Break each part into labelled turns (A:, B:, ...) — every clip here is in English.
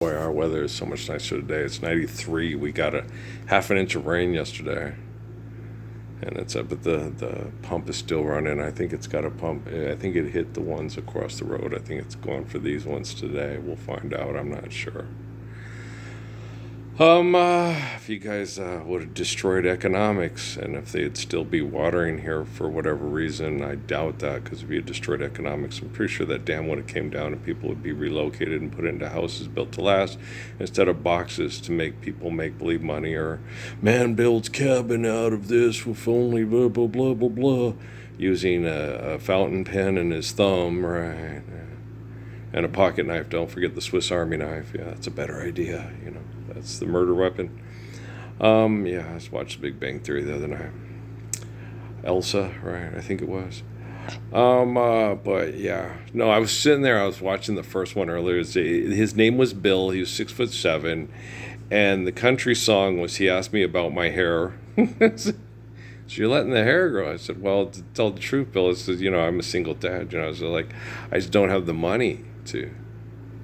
A: Boy, our weather is so much nicer today. It's 93. We got a half an inch of rain yesterday, and it's up. But the pump is still running. I think it's got a pump. I think it hit the ones across the road. I think it's going for these ones today. We'll find out. I'm not sure. If you guys would have destroyed economics, and if they'd still be watering here for whatever reason, I doubt that, because if you had destroyed economics, I'm pretty sure that dam would have came down and people would be relocated and put into houses built to last instead of boxes to make people make believe money, or man builds cabin out of this with only blah blah blah blah blah, using a fountain pen and his thumb, right? And a pocket knife. Don't forget the Swiss Army knife. Yeah, that's a better idea. That's the murder weapon. Yeah, I just watched Big Bang Theory the other night. Elsa, right? I think it was. But yeah, no, I was sitting there. I was watching the first one earlier. His name was Bill. He was 6'7", and the country song was "He Asked Me About My Hair." So you're letting the hair grow. I said, well, to tell the truth, Bill, I said, I'm a single dad. I was like, I just don't have the money to.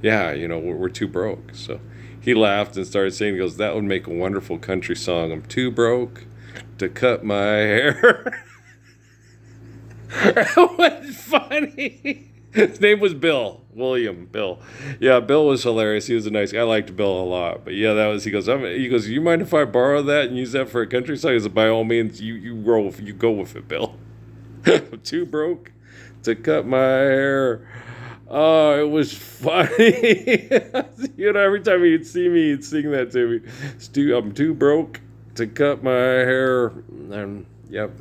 A: Yeah, we're too broke. So he laughed and started saying, he goes, that would make a wonderful country song. I'm too broke to cut my hair. That was funny. His name was William Bill. Yeah, Bill was hilarious. He was a nice guy. I liked Bill a lot. But yeah, he goes, you mind if I borrow that and use that for a country song? He said, by all means, you go with it, Bill. I'm too broke to cut my hair. Oh, it was funny. Every time he'd see me, he'd sing that to me. I'm too broke to cut my hair. And yep.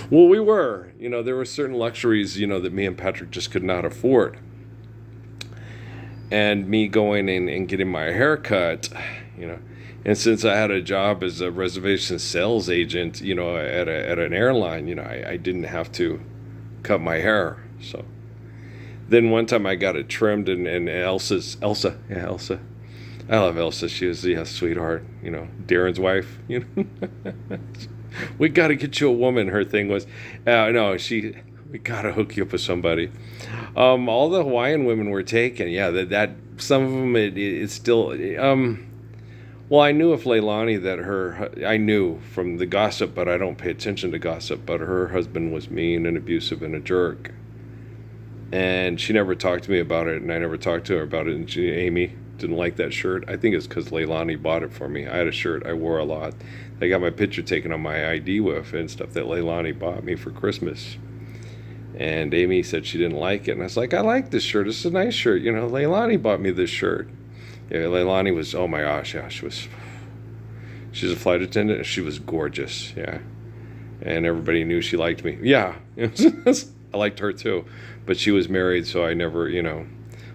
A: Well, we were. There were certain luxuries, that me and Patrick just could not afford. And me going in and getting my hair cut, and since I had a job as a reservation sales agent, at an airline, I didn't have to cut my hair. So then one time I got it trimmed, and Elsa. I love Elsa. She was a sweetheart, Darren's wife. We got to get you a woman. Her thing was, no, we got to hook you up with somebody. All the Hawaiian women were taken. Yeah, that some of them it's still. Well, I knew of Leilani that I knew from the gossip, but I don't pay attention to gossip. But her husband was mean and abusive and a jerk, and she never talked to me about it, and I never talked to her about it. And Amy didn't like that shirt. I think it's because Leilani bought it for me. I had a shirt I wore a lot. I got my picture taken on my ID with and stuff that Leilani bought me for Christmas. And Amy said she didn't like it. And I was like, I like this shirt. It's a nice shirt. Leilani bought me this shirt. Yeah, Leilani was, oh my gosh, yeah, she's a flight attendant. And she was gorgeous, yeah. And everybody knew she liked me. Yeah, I liked her too. But she was married, so I never,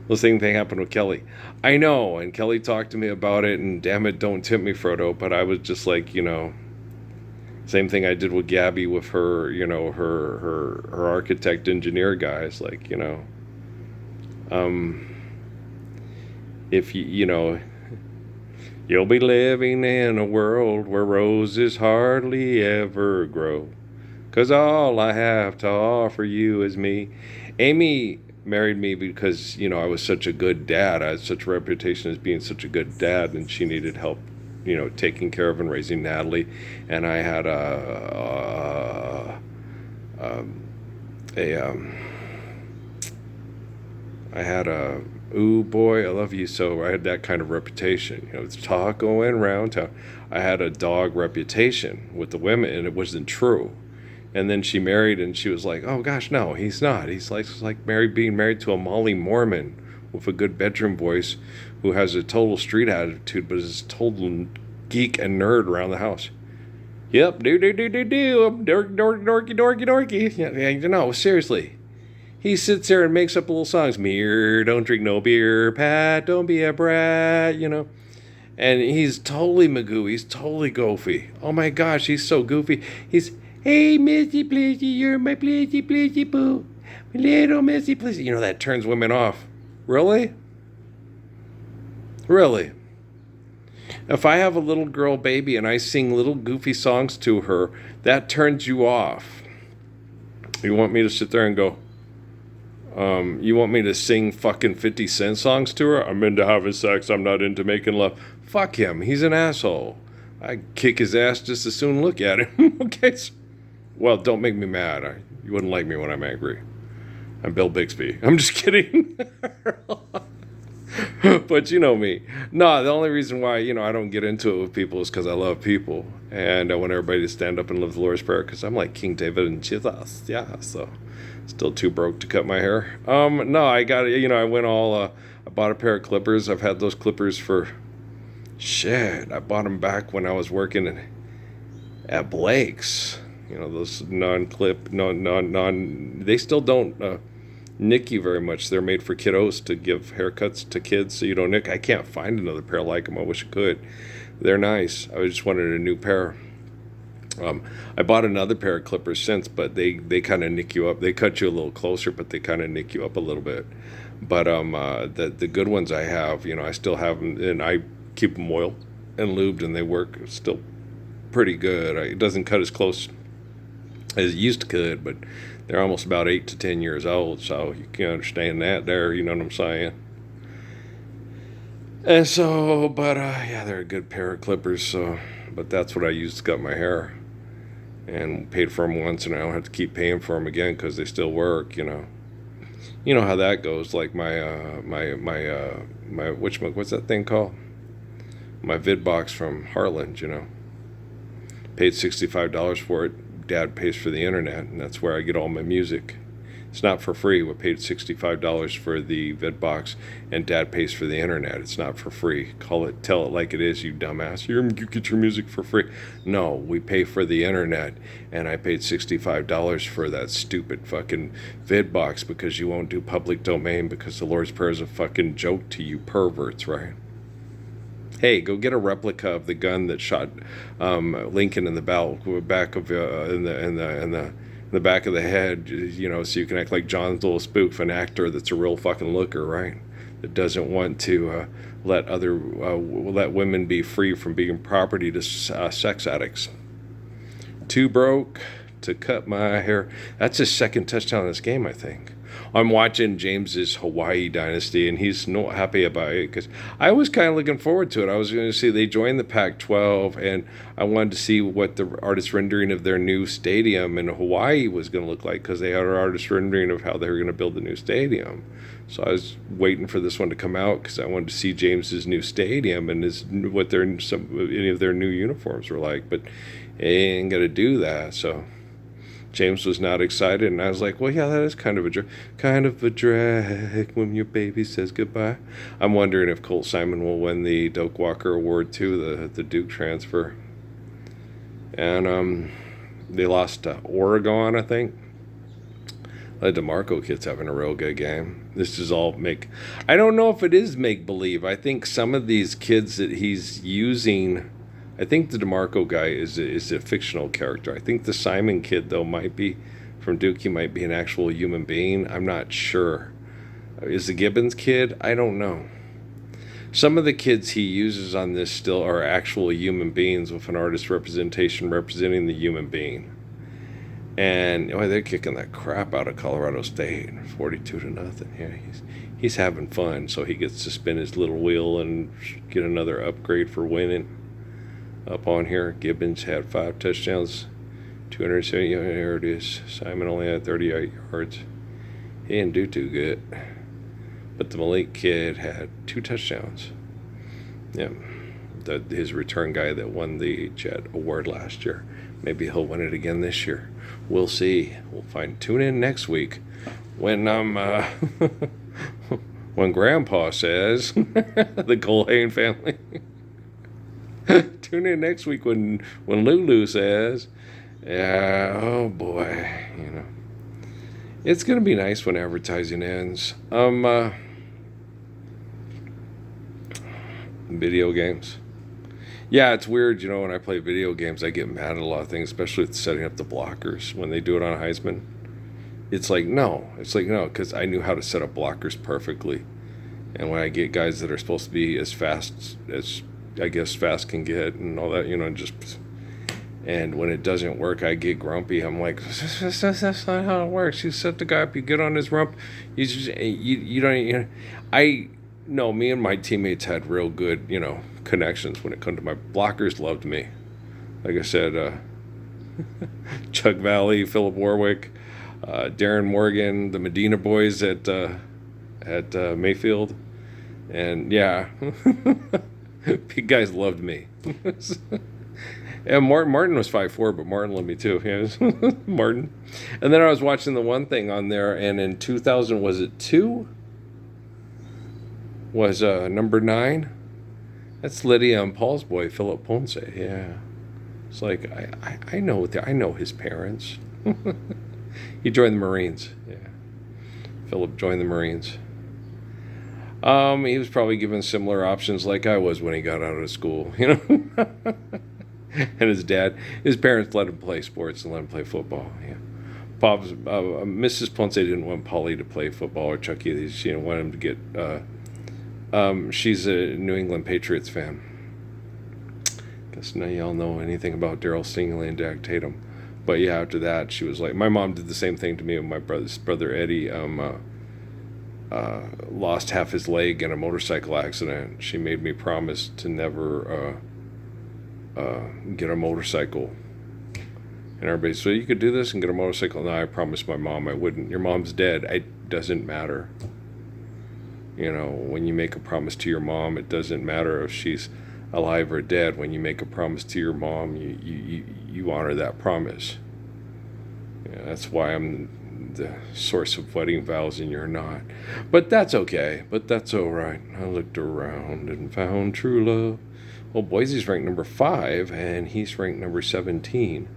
A: the same thing happened with Kelly. I know, and Kelly talked to me about it, and damn it, don't tip me, Frodo. But I was just like, same thing I did with Gabby with her, her architect engineer guys. Like, if you'll be living in a world where roses hardly ever grow, 'cause all I have to offer you is me. Amy married me because I was such a good dad. I had such a reputation as being such a good dad, and she needed help taking care of and raising Natalie. And I had ooh boy, I love you. So I had that kind of reputation. It's talk going around town. I had a dog reputation with the women, and it wasn't true. And then she married, and she was like, oh gosh, no, he's not. He's like being married to a Molly Mormon with a good bedroom voice who has a total street attitude, but is a total geek and nerd around the house. Yep, do, I'm dorky. Yeah, seriously. He sits there and makes up little songs. Mere, don't drink no beer. Pat, don't be a brat, And he's totally Magoo. He's totally goofy. Oh my gosh, he's so goofy. Hey, Missy, please, you're my pleasy boo. Little Missy, please. That turns women off. Really? Really? If I have a little girl baby and I sing little goofy songs to her, that turns you off. You want me to sit there and go, You want me to sing fucking 50 Cent songs to her? I'm into having sex. I'm not into making love. Fuck him. He's an asshole. I'd kick his ass just as soon look at him. Okay. Well, don't make me mad. You wouldn't like me when I'm angry. I'm Bill Bixby. I'm just kidding. But you know me. No, the only reason why, I don't get into it with people is because I love people. And I want everybody to stand up and live the Lord's Prayer because I'm like King David and Jesus. Yeah, so still too broke to cut my hair. No, I got it. I went I bought a pair of clippers. I've had those clippers for, shit. I bought them back when I was working at Blake's. Those non-clip, they still don't nick you very much. They're made for kiddos to give haircuts to kids so you don't nick. I can't find another pair like them. I wish I could. They're nice. I just wanted a new pair. I bought another pair of clippers since, but they kind of nick you up. They cut you a little closer, but they kind of nick you up a little bit. But the good ones I have, I still have them, and I keep them oiled and lubed, and they work still pretty good. It doesn't cut as close as it used to could, but they're almost about 8 to 10 years old, so you can understand that there, you know what I'm saying? And so, but yeah, they're a good pair of clippers, so, but that's what I used to cut my hair, and paid for them once, and I don't have to keep paying for them again, because they still work, You know how that goes, like what's that thing called? My VidBox from Heartland, Paid $65 for it. Dad pays for the internet, and that's where I get all my music. It's not for free. We paid $65 for the VidBox, and Dad pays for the internet. It's not for free. Tell it like it is, you dumbass. You get your music for free. No, we pay for the internet, and I paid $65 for that stupid fucking VidBox because you won't do public domain because the Lord's Prayer is a fucking joke to you perverts, right? Hey, go get a replica of the gun that shot Lincoln in the back of in the back of the head, so you can act like John's little spoof, an actor that's a real fucking looker, right? That doesn't want to let women be free from being property to sex addicts. Too broke to cut my hair. That's his second touchdown in this game, I think. I'm watching James's Hawaii Dynasty, and he's not happy about it because I was kind of looking forward to it. I was going to see they joined the Pac-12, and I wanted to see what the artist rendering of their new stadium in Hawaii was going to look like because they had an artist rendering of how they were going to build the new stadium. So I was waiting for this one to come out because I wanted to see James's new stadium and any of their new uniforms were like, but they ain't going to do that, so James was not excited, and I was like, well, yeah, that is kind of a drag when your baby says goodbye. I'm wondering if Colt Simon will win the Doak Walker Award too, the Duke transfer. And they lost to Oregon, I think. The DeMarco kid's having a real good game. This is all I don't know if it is make-believe. I think some of these kids that he's using, I think the DeMarco guy is a fictional character. I think the Simon kid, though, might be from Duke. He might be an actual human being. I'm not sure. Is the Gibbons kid? I don't know. Some of the kids he uses on this still are actual human beings with an artist representation representing the human being. And they're kicking that crap out of Colorado State, 42-0. Yeah, he's having fun, so he gets to spin his little wheel and get another upgrade for winning. Up on here, Gibbons had 5 touchdowns, 270. Here it is. Simon only had 38 yards. He didn't do too good, but the Malik kid had 2 touchdowns. Yeah, his return guy that won the Jet Award last year. Maybe he'll win it again this year. We'll see. We'll find. Tune in next week when when Grandpa says the Culhane family. Tune in next week when Lulu says, "Yeah, oh boy, it's gonna be nice when advertising ends." Video games. Yeah, it's weird, when I play video games, I get mad at a lot of things, especially with setting up the blockers when they do it on Heisman. It's like, no, because I knew how to set up blockers perfectly. And when I get guys that are supposed to be as fast as I guess fast can get and all that, And when it doesn't work, I get grumpy. I'm like, that's not how it works. You set the guy up, you get on his rump. You don't. I no. Me and my teammates had real good, connections when it come to my blockers. Loved me. Like I said, Chuck Valley, Philip Warwick, Darren Morgan, the Medina boys at Mayfield, and yeah, you guys loved me. Yeah, Martin was 5'4", but Martin loved me too. Yeah, Martin. And then I was watching the one thing on there, and in 2000, was it 2? Was number 9? That's Lydia and Paul's boy, Philip Ponce. Yeah, it's like I know his parents. He joined the Marines. Yeah, Philip joined the Marines. He was probably given similar options like I was when he got out of school. And his parents let him play sports and let him play football. Yeah, Mrs. Ponce didn't want Polly to play football or Chucky. She didn't want him to get. She's a New England Patriots fan. Guess none of y'all know anything about Darryl Stingley and Jack Tatum, but yeah, after that she was like, my mom did the same thing to me and my brother Eddie. Lost half his leg in a motorcycle accident. She made me promise to never. Get a motorcycle. And everybody, so you could do this and get a motorcycle? No, I promised my mom I wouldn't. Your mom's dead. It doesn't matter. When you make a promise to your mom, it doesn't matter if she's alive or dead. When you make a promise to your mom, you honor that promise. Yeah, that's why I'm the source of wedding vows and you're not. But that's okay. But that's all right. I looked around and found true love. Well, Boise's ranked number 5, and he's ranked number 17.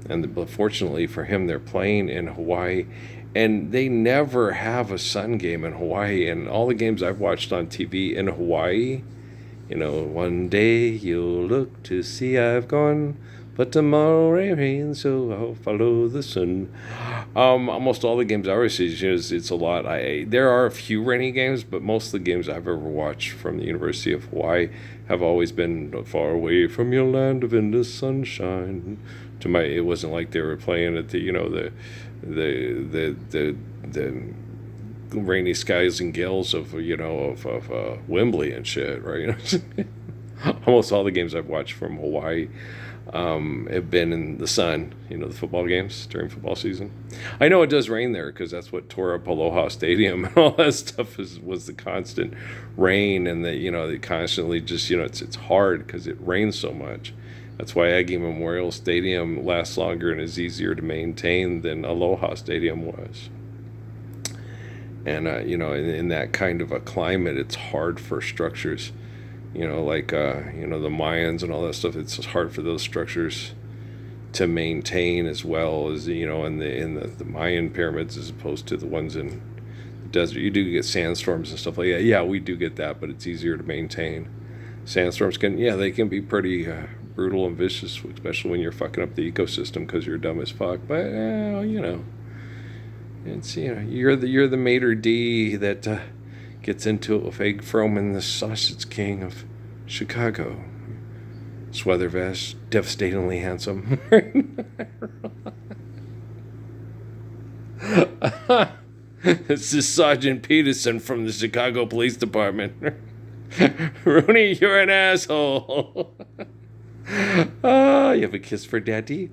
A: But fortunately for him, they're playing in Hawaii, and they never have a sun game in Hawaii. And all the games I've watched on TV in Hawaii, one day you'll look to see I've gone, but tomorrow rains, so I'll follow the sun. Almost all the games I ever see, it's a lot. There are a few rainy games, but most of the games I've ever watched from the University of Hawaii have always been far away from your land of endless sunshine. It wasn't like they were playing at the rainy skies and gales of Wembley and shit, right? Almost all the games I've watched from Hawaii have been in the sun, the football games during football season. I know it does rain there because that's what tore up Aloha Stadium and all that stuff was the constant rain, and they constantly just, it's hard because it rains so much. That's why Aggie Memorial Stadium lasts longer and is easier to maintain than Aloha Stadium was. And, in that kind of a climate, it's hard for structures, like, the Mayans and all that stuff. It's hard for those structures to maintain as well as, in the Mayan pyramids as opposed to the ones in the desert. You do get sandstorms and stuff like that. Yeah, we do get that, but it's easier to maintain. Sandstorms they can be pretty brutal and vicious, especially when you're fucking up the ecosystem because you're dumb as fuck. But, it's, you're the maitre d' that gets into it with Egg Froman, the sausage king of Chicago. Sweater vest, devastatingly handsome. This is Sergeant Peterson from the Chicago Police Department. Rooney, you're an asshole. You have a kiss for daddy?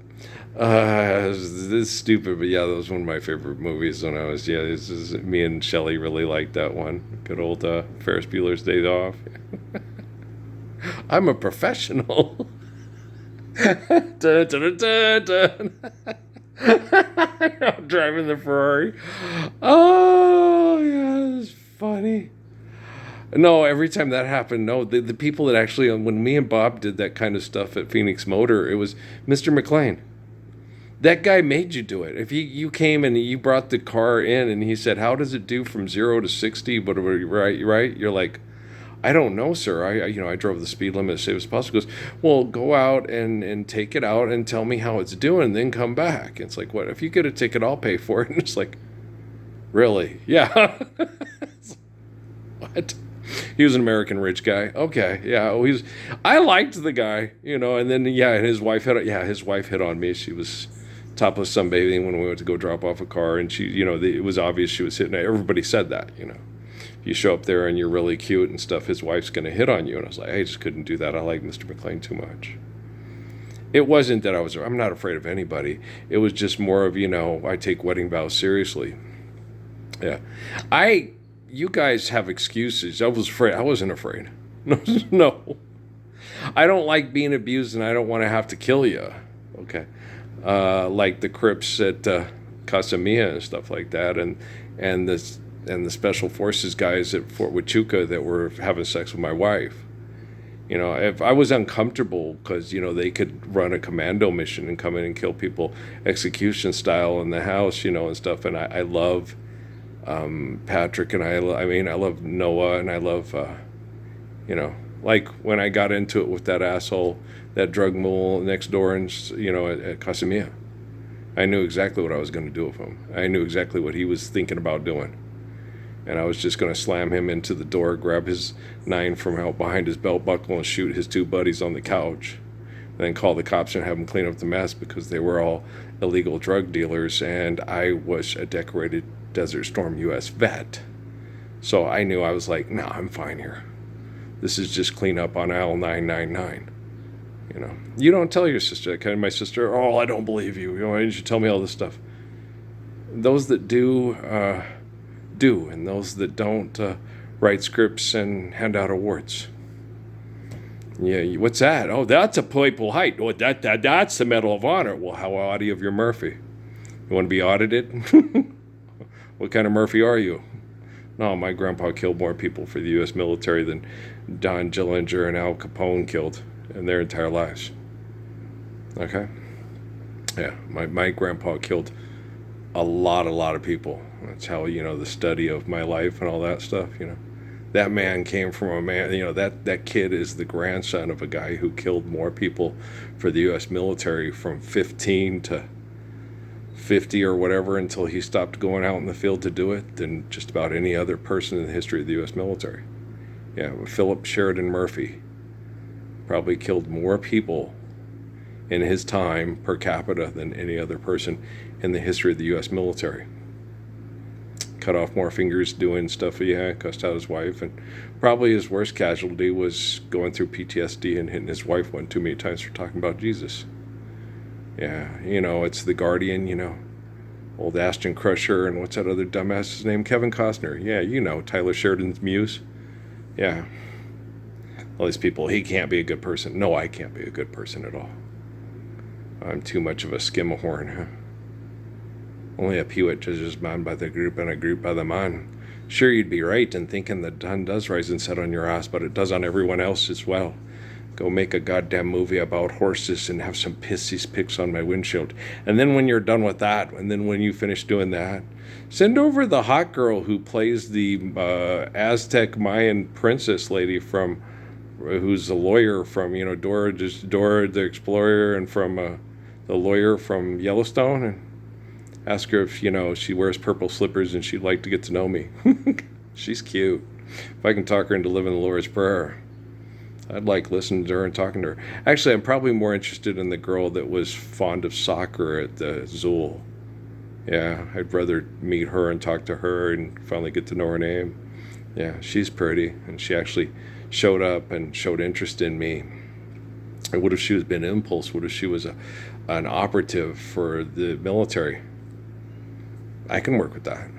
A: This is stupid, but yeah, that was one of my favorite movies when I was, me and Shelley really liked that one. Good old Ferris Bueller's Day Off. I'm a professional. Dun, dun, dun, dun, dun. I'm driving the Ferrari. Oh, yeah, it's funny. No, every time that happened, no, the people that actually, when me and Bob did that kind of stuff at Phoenix Motor, it was Mr. McLean. That guy made you do it. If you came and you brought the car in and he said, how does it do from 0 to 60? But right? You're like, I don't know, sir. I drove the speed limit as safe as possible. He goes, well, go out and take it out and tell me how it's doing, then come back. It's like, what? If you get a ticket, I'll pay for it. And it's like, really? Yeah. What? He was an American rich guy. Okay, yeah. Oh, I liked the guy, and then yeah, his wife hit on me. She was topless sunbathing when we went to go drop off a car, and she, it was obvious she was hitting. Everybody said that, If you show up there and you're really cute and stuff, his wife's gonna hit on you. And I was like, I just couldn't do that. I like Mr. McLean too much. It wasn't that I'm not afraid of anybody. It was just more of, I take wedding vows seriously. Yeah. You guys have excuses. I was afraid. I wasn't afraid. No, no. I don't like being abused and I don't want to have to kill you. Okay. Like the Crips at Casa Mia and stuff like that. And the special forces guys at Fort Huachuca that were having sex with my wife. If I was uncomfortable because, they could run a commando mission and come in and kill people execution style in the house, and stuff. And I love Patrick, and I love Noah, and I love, like when I got into it with that asshole, that drug mule next door, and at Casa Mia. I knew exactly what I was going to do with him. I knew exactly what he was thinking about doing. And I was just going to slam him into the door, grab his 9 from out behind his belt buckle, and shoot his 2 buddies on the couch. Then call the cops and have them clean up the mess because they were all illegal drug dealers, and I was a decorated Desert Storm U.S. vet. So I knew, I was like, nah, I'm fine here. This is just clean up on aisle 999. You don't tell your sister that. Kind of my sister, oh, I don't believe you. Why didn't you tell me all this stuff? Those that do, and those that don't write scripts and hand out awards. Yeah, what's that? Oh, that's a Purple Height. Oh, that's the Medal of Honor. Well, how audy of your Murphy? You want to be audited? What kind of Murphy are you? No, my grandpa killed more people for the U.S. military than Don Dillinger and Al Capone killed in their entire lives. Okay? Yeah, my grandpa killed a lot of people. That's how, the study of my life and all that stuff, That man came from a man, that kid is the grandson of a guy who killed more people for the U.S. military from 15 to 50 or whatever until he stopped going out in the field to do it than just about any other person in the history of the U.S. military. Yeah, Philip Sheridan Murphy probably killed more people in his time per capita than any other person in the history of the U.S. military. Cut off more fingers doing stuff, cussed out his wife, and probably his worst casualty was going through PTSD and hitting his wife one too many times for talking about Jesus. Yeah, it's The Guardian, old Ashton Crusher, and what's that other dumbass's name? Kevin Costner. Yeah, Tyler Sheridan's muse. Yeah. All these people, he can't be a good person. No, I can't be a good person at all. I'm too much of a skimahorn, huh? Only a Pewitt judges man by the group and a group by the man. Sure, you'd be right in thinking the sun does rise and set on your ass, but it does on everyone else as well. Go make a goddamn movie about horses and have some pissy pics on my windshield. And then when you're done with that, and then when you finish doing that, send over the hot girl who plays the Aztec Mayan princess lady who's a lawyer from, Dora the Explorer, and from the lawyer from Yellowstone, and ask her if, she wears purple slippers and she'd like to get to know me. She's cute. If I can talk her into living the Lord's Prayer, I'd like listening to her and talking to her. Actually, I'm probably more interested in the girl that was fond of soccer at the Zool. Yeah, I'd rather meet her and talk to her and finally get to know her name. Yeah, she's pretty, and she actually showed up and showed interest in me. And what if she was been Impulse? What if she was an operative for the military? I can work with that.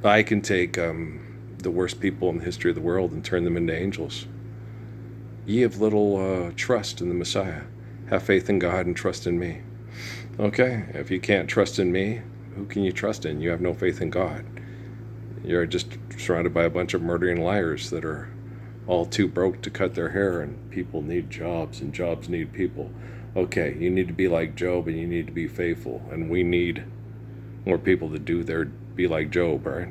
A: I can take the worst people in the history of the world and turn them into angels. Ye have little trust in the Messiah. Have faith in God and trust in me. Okay, if you can't trust in me, who can you trust in? You have no faith in God. You're just surrounded by a bunch of murdering liars that are all too broke to cut their hair, and people need jobs and jobs need people. Okay, you need to be like Job and you need to be faithful, and we need more people to be like Job, right?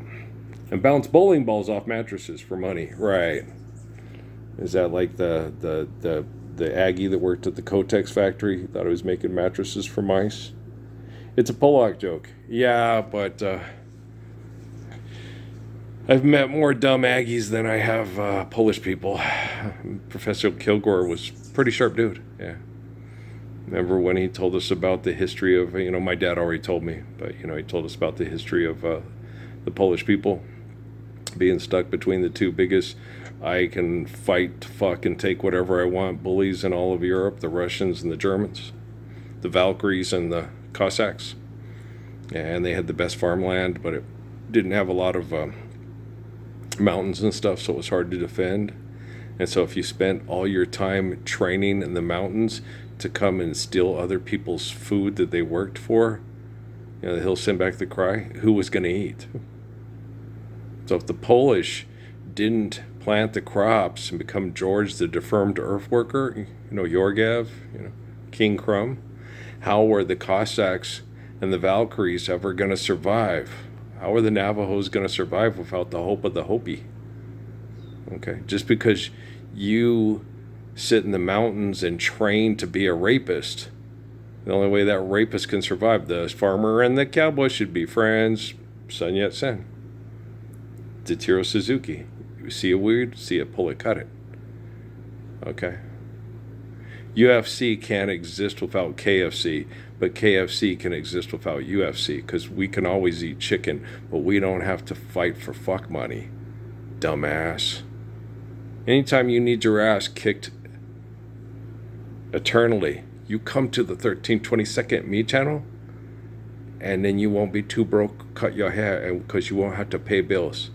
A: And bounce bowling balls off mattresses for money, right? Is that like the Aggie that worked at the Kotex factory? Thought he was making mattresses for mice? It's a Pollock joke. Yeah, but I've met more dumb Aggies than I have Polish people. Professor Kilgore was pretty sharp dude. Yeah. Remember when he told us about the history of, my dad already told me, but, he told us about the history of the Polish people being stuck between the two biggest, I can fight, fuck, and take whatever I want bullies in all of Europe, the Russians and the Germans, the Valkyries and the Cossacks. And they had the best farmland, but it didn't have a lot of mountains and stuff, so it was hard to defend. And so if you spent all your time training in the mountains to come and steal other people's food that they worked for, he'll send back the cry, who was going to eat? So if the Polish didn't plant the crops and become George the Deformed Earth Worker, Yorgav, King Krum, how were the Cossacks and the Valkyries ever going to survive? How are the Navajos going to survive without the hope of the Hopi? Okay, just because you sit in the mountains and train to be a rapist, the only way that rapist can survive, the farmer and the cowboy should be friends. Sun Yat-sen. Tetsuro Suzuki. You see a weird, see it, pull it, cut it. Okay. UFC can't exist without KFC, but KFC can exist without UFC, because we can always eat chicken, but we don't have to fight for fuck money. Dumbass. Anytime you need your ass kicked eternally, you come to the 1322nd Me channel, and then you won't be too broke, cut your hair, and because you won't have to pay bills.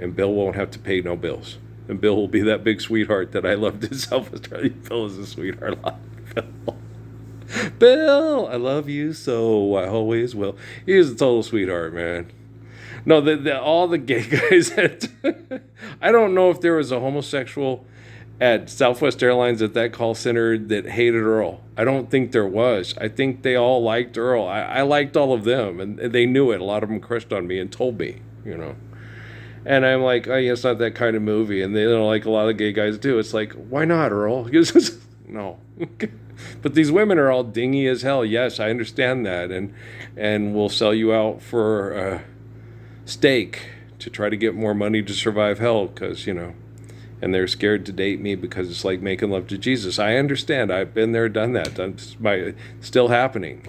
A: And Bill won't have to pay no bills. And Bill will be that big sweetheart that I loved in South Australia. Bill is a sweetheart. Bill, I love you so I always will. He is a total sweetheart, man. No, all the gay guys I don't know if there was a homosexual at Southwest Airlines at that call center that hated Earl. I don't think there was. I think they all liked Earl. I liked all of them, and they knew it. A lot of them crushed on me and told me, And I'm like, oh, yeah, it's not that kind of movie. And they don't like a lot of gay guys do. It's like, why not, Earl? No. But these women are all dingy as hell. Yes, I understand that. And we'll sell you out for steak to try to get more money to survive hell because, and they're scared to date me because it's like making love to Jesus. I understand. I've been there, done that. That's still happening.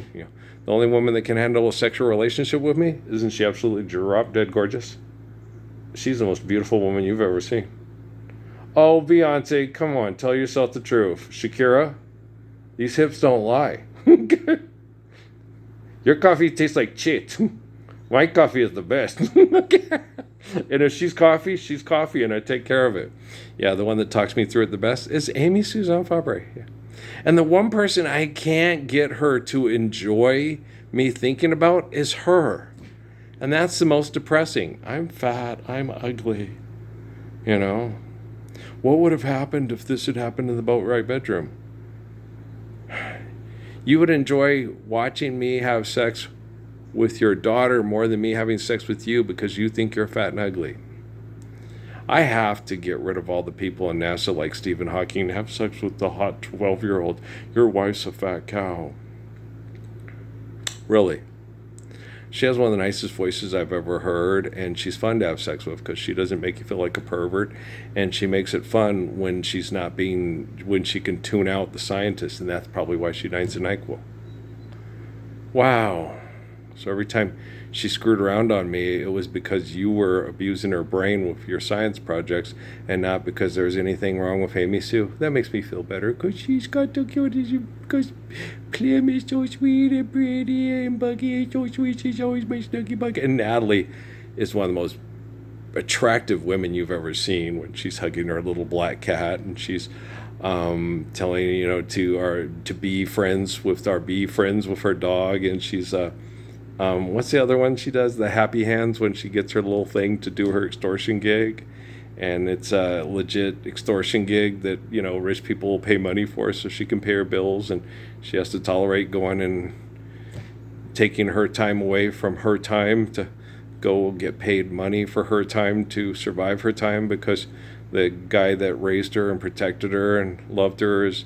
A: The only woman that can handle a sexual relationship with me, isn't she absolutely drop dead gorgeous? She's the most beautiful woman you've ever seen. Oh, Beyonce, come on, tell yourself the truth. Shakira, these hips don't lie. Your coffee tastes like shit. My coffee is the best. And if she's coffee, and I take care of it. Yeah, the one that talks me through it the best is Amy Suzanne Fabre. Yeah. And the one person I can't get her to enjoy me thinking about is her. And that's the most depressing. I'm fat. I'm ugly. What would have happened if this had happened in the Boatwright bedroom? You would enjoy watching me have sex with your daughter more than me having sex with you because you think you're fat and ugly. I have to get rid of all the people in NASA like Stephen Hawking and have sex with the hot 12-year-old. Your wife's a fat cow. Really. She has one of the nicest voices I've ever heard, and she's fun to have sex with because she doesn't make you feel like a pervert, and she makes it fun when she can tune out the scientist, and that's probably why she dines in NyQuil. Wow. So every time she screwed around on me, it was because you were abusing her brain with your science projects and not because there was anything wrong with Amy Sue. That makes me feel better because she's got the cutest, because Clem is so sweet and pretty and Bucky is so sweet. She's always my snuggy bug. And Natalie is one of the most attractive women you've ever seen when she's hugging her little black cat and she's telling to be friends with her dog, and she's what's the other one she does? The happy hands when she gets her little thing to do her extortion gig. And it's a legit extortion gig that, rich people will pay money for so she can pay her bills. And she has to tolerate going and taking her time away from her time to go get paid money for her time to survive her time because the guy that raised her and protected her and loved her is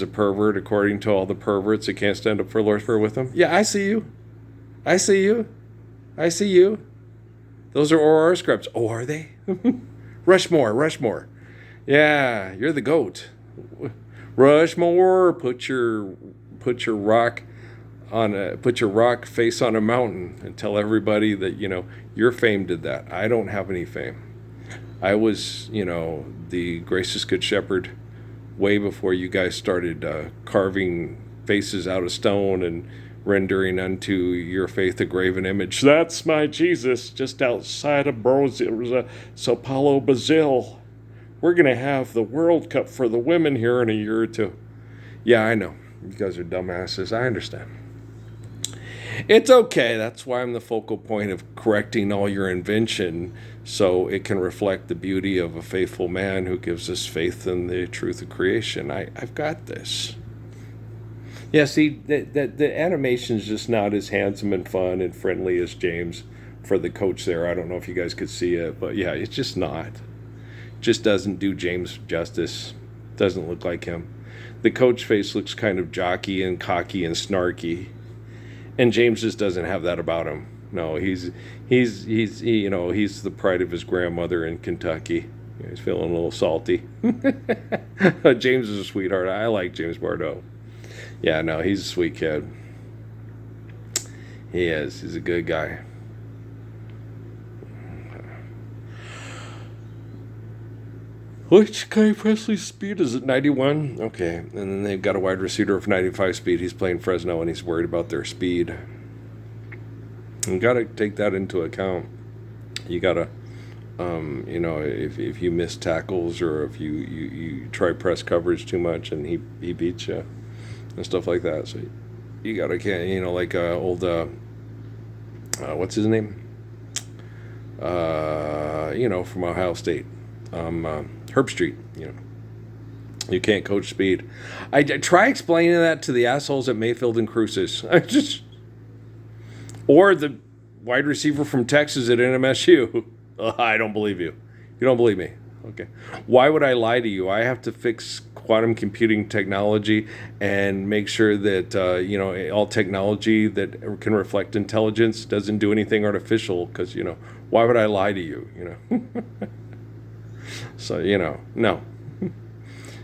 A: a pervert according to all the perverts that can't stand up for Lucifer with him. Yeah, I see you. I see you. Those are OR scrubs. Oh, are they? Rushmore. Yeah, you're the goat. Rushmore, put your rock put your rock face on a mountain and tell everybody that your fame did that. I don't have any fame. I was the gracious good shepherd way before you guys started carving faces out of stone and rendering unto your faith a graven image. That's my Jesus, just outside of Sao Paulo, Brazil. We're going to have the World Cup for the women here in a year or two. Yeah, I know. You guys are dumbasses. I understand. It's okay. That's why I'm the focal point of correcting all your invention, so it can reflect the beauty of a faithful man who gives us faith in the truth of creation. I've got this. Yeah, see, the animation's just not as handsome and fun and friendly as James for the coach there. I don't know if you guys could see it, but yeah, it's just not. Just doesn't do James justice. Doesn't look like him. The coach face looks kind of jockey and cocky and snarky, and James just doesn't have that about him. No, he's the pride of his grandmother in Kentucky. He's feeling a little salty. James is a sweetheart. I like James Bordeaux. Yeah, no, he's a sweet kid. He is. He's a good guy. Which Kai Presley's speed is it? 91? Okay. And then they've got a wide receiver of 95 speed. He's playing Fresno and he's worried about their speed. You got to take that into account. You got to, if you miss tackles or if you try press coverage too much and he beats you and stuff like that. So you got to, like old, what's his name? From Ohio State. Herb Street, You can't coach speed. I try explaining that to the assholes at Mayfield and Cruces. Or the wide receiver from Texas at NMSU. I don't believe you. You don't believe me. Okay. Why would I lie to you? I have to fix quantum computing technology and make sure that, all technology that can reflect intelligence doesn't do anything artificial because, why would I lie to you, So, no.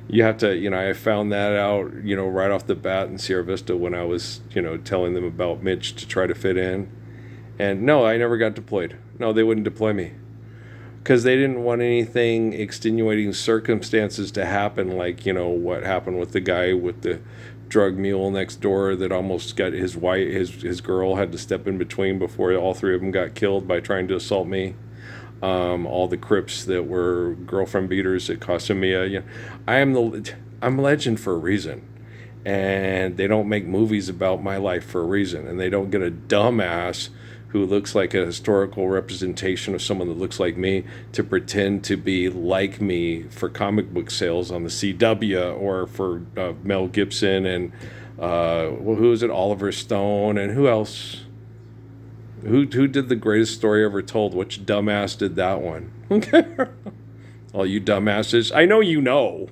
A: You have to, I found that out, right off the bat in Sierra Vista when I was, telling them about Mitch to try to fit in. And no, I never got deployed. No, they wouldn't deploy me. Because they didn't want anything extenuating circumstances to happen, like, what happened with the guy with the drug mule next door that almost got his wife, his girl had to step in between before all three of them got killed by trying to assault me. All the Crips that were girlfriend beaters at Casa Mia. I'm legend for a reason. And they don't make movies about my life for a reason. And they don't get a dumbass who looks like a historical representation of someone that looks like me to pretend to be like me for comic book sales on the CW or for Mel Gibson and who is it? Oliver Stone and who else? Who did the greatest story ever told? Which dumbass did that one? All you dumbasses. I know you know.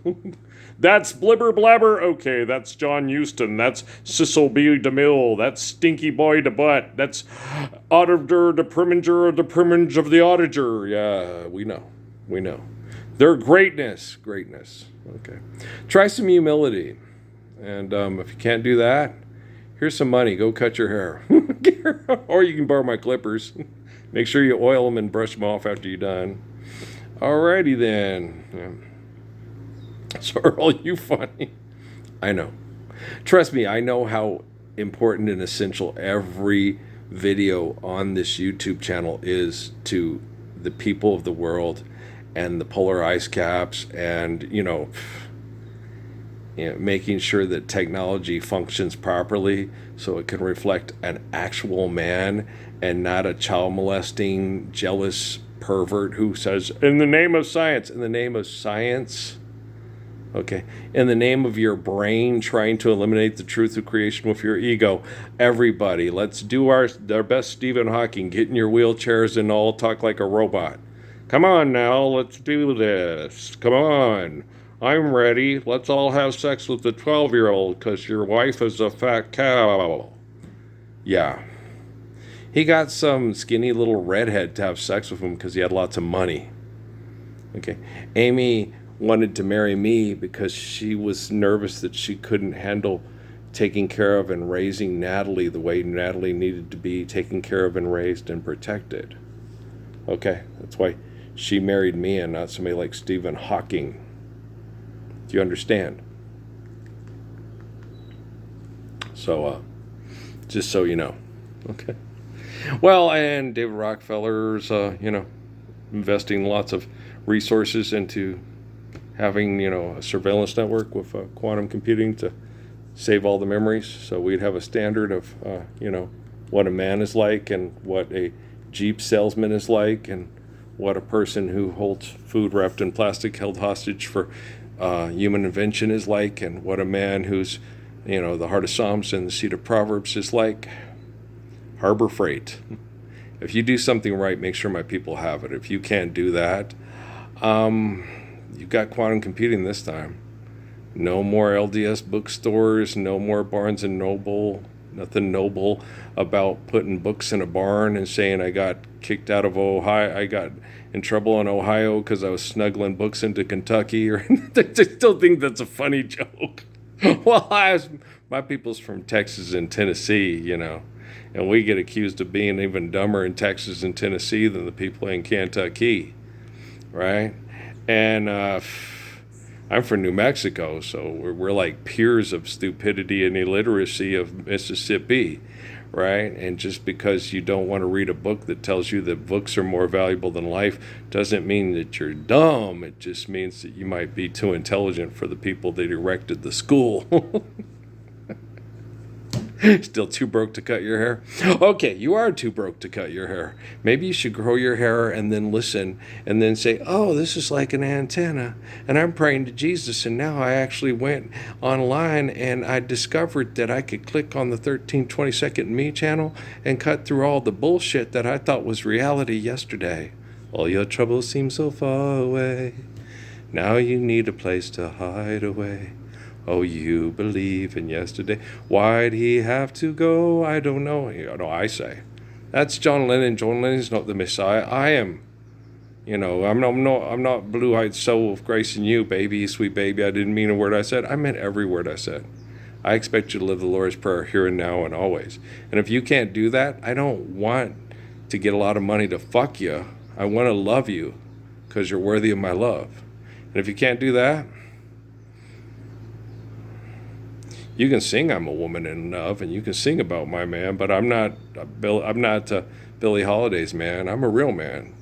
A: That's Blibber Blabber. Okay, that's John Huston. That's Cecil B. DeMille. That's Stinky Boy DeButt. That's Auditor the Primage of the Auditor. Yeah, we know. Their greatness. Okay. Try some humility. And if you can't do that, here's some money. Go cut your hair. Or you can borrow my clippers. Make sure you oil them and brush them off after you're done. Alrighty then. So are all you funny? I know. Trust me, I know how important and essential every video on this YouTube channel is to the people of the world and the polar ice caps and, making sure that technology functions properly so it can reflect an actual man and not a child molesting, jealous pervert who says, in the name of science, okay, in the name of your brain trying to eliminate the truth of creation with your ego. Everybody, let's do our best Stephen Hawking. Get in your wheelchairs and all talk like a robot. Come on now, let's do this. Come on. I'm ready. Let's all have sex with the 12-year-old because your wife is a fat cow. Yeah. He got some skinny little redhead to have sex with him because he had lots of money. Okay. Amy wanted to marry me because she was nervous that she couldn't handle taking care of and raising Natalie the way Natalie needed to be taken care of and raised and protected. Okay. That's why she married me and not somebody like Stephen Hawking. Do you understand? So, just so you know. Okay. Well, and David Rockefeller's, investing lots of resources into having, a surveillance network with quantum computing to save all the memories. So we'd have a standard of, what a man is like and what a Jeep salesman is like and what a person who holds food wrapped in plastic held hostage for human invention is like and what a man who's, the heart of Psalms and the seat of Proverbs is like. Harbor Freight. If you do something right, make sure my people have it. If you can't do that, you've got quantum computing this time. No more LDS bookstores, no more Barnes and Noble, nothing noble about putting books in a barn and saying I got kicked out of Ohio, I got in trouble in Ohio because I was snuggling books into Kentucky. Or I still think that's a funny joke. Well, my people's from Texas and Tennessee, and we get accused of being even dumber in Texas and Tennessee than the people in Kentucky, right? And I'm from New Mexico, so we're like peers of stupidity and illiteracy of Mississippi, right? And just because you don't want to read a book that tells you that books are more valuable than life doesn't mean that you're dumb. It just means that you might be too intelligent for the people that erected the school. Still too broke to cut your hair? Okay, you are too broke to cut your hair. Maybe you should grow your hair and then listen and then say, oh, this is like an antenna. And I'm praying to Jesus. And now I actually went online and I discovered that I could click on the 13/22 Me channel and cut through all the bullshit that I thought was reality yesterday. All your troubles seem so far away. Now you need a place to hide away. Oh, you believe in yesterday. Why'd he have to go? I don't know. I say. That's John Lennon. John Lennon's not the Messiah. I am. I'm not blue-eyed soul of grace in you, baby, sweet baby. I didn't mean a word I said. I meant every word I said. I expect you to live the Lord's Prayer here and now and always. And if you can't do that, I don't want to get a lot of money to fuck you. I want to love you because you're worthy of my love. And if you can't do that, you can sing I'm a woman in love, and you can sing about my man, but I'm not Billie Holiday's man. I'm a real man.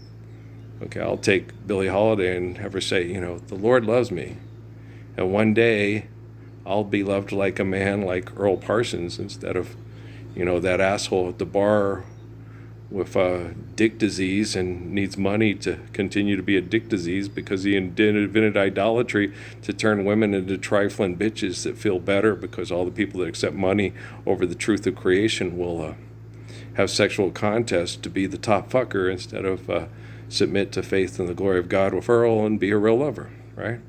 A: Okay, I'll take Billie Holiday and have her say, the Lord loves me. And one day I'll be loved like a man like Earl Parsons instead of, that asshole at the bar with dick disease and needs money to continue to be a dick disease because he invented idolatry to turn women into trifling bitches that feel better because all the people that accept money over the truth of creation will have sexual contests to be the top fucker instead of submit to faith and the glory of God with Earl and be a real lover, right?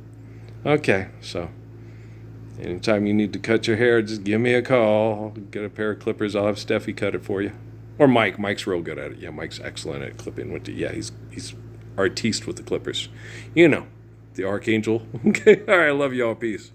A: Okay, so anytime you need to cut your hair, just give me a call. I'll get a pair of clippers. I'll have Steffi cut it for you. Or Mike. Mike's real good at it. Yeah, Mike's excellent at clipping. He's artiste with the clippers. The archangel. Okay, all right, I love y'all. Peace.